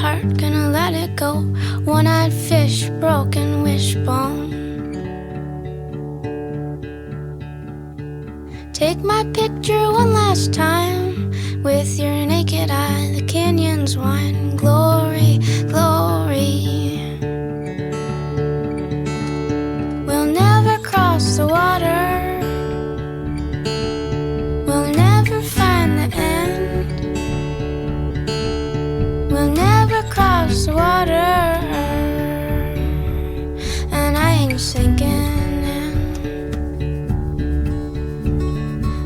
heart, gonna let it go. One-eyed fish, broken wishbone. Take my picture one last time with your naked eye, the canyon's wine. Glory, glory. We'll never cross the water, we'll never find the end. We'll never cross the water, and I ain't sinking in.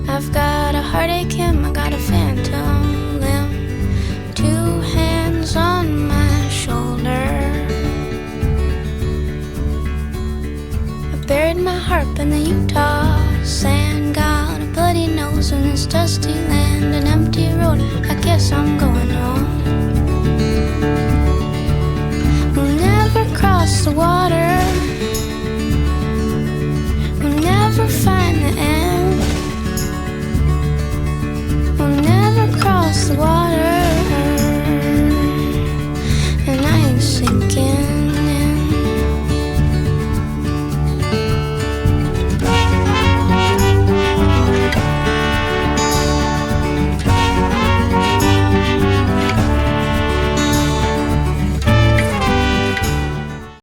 I've got a heartache hymn, I got a phantom limb, two hands on my shoulder. I buried my harp in the Utah sand, got a bloody nose in this dusty land.